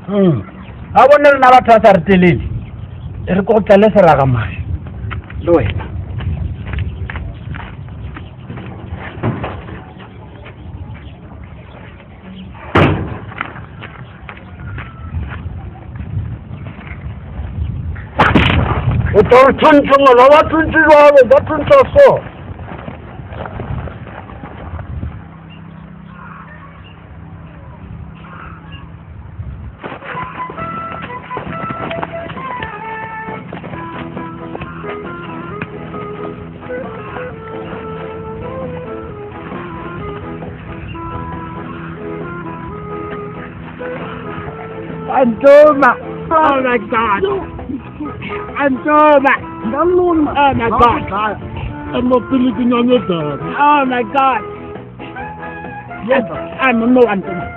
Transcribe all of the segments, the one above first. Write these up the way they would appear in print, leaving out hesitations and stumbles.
a bone re na batho ba sa re telele re ko tlale seraga mae le wena o tlo re tshwantsengela ba tshwantse jalo ba tshwantsa so Antoma! Oh my God! Antoma! Oh my God! I'm not feeling on your dad. Oh my God! Yes, I'm no Antoma.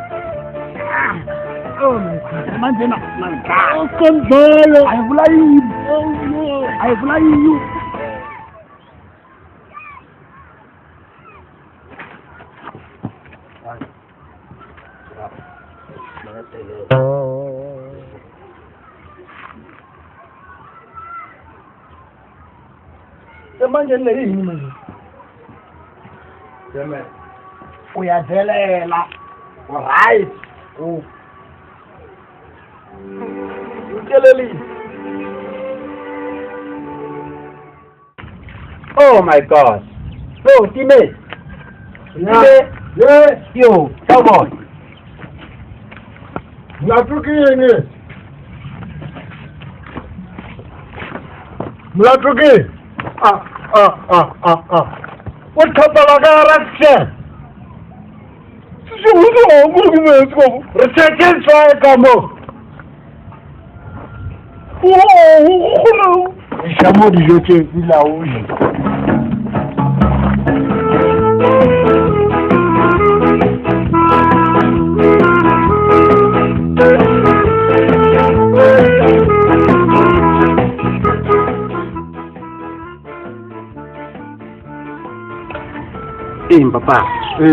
Oh my God! Antoma! My God! Oh, control! I fly you! Oh no! I fly you! manje le yini manje yeme uyadelela right ukeleli oh my god no time yeah yo come on Mlatruki what kapalagarakshe Sisi ngumeziko research try kamo Shamodi jote bila uji papa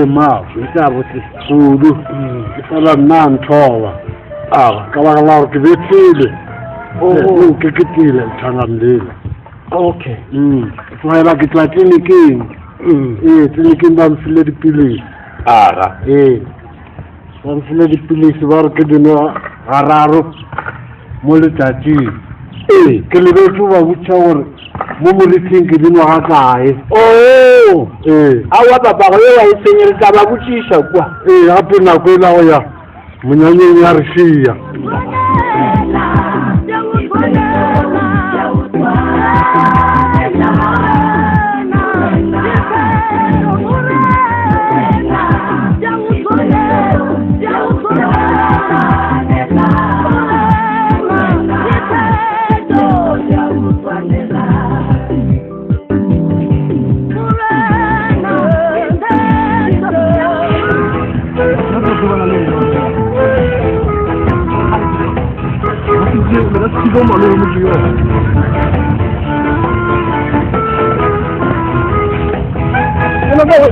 ma ngicabo thi kudu isala nantowa kala la ke betsile ke kitile thangamlela okay tswela ke tla tleliniking tleliniking ba mfile dipilisi ba mfile dipilisi ba re ke dino gararo mo letsatsing ke le betso ba butsa gore mo moletseng ke dino ga kae awa papa go ya isenyeletsa ba botsisha kwa gape nako e la go ya monyanyeng ya re sia Go Malawi mujio. Hello boy.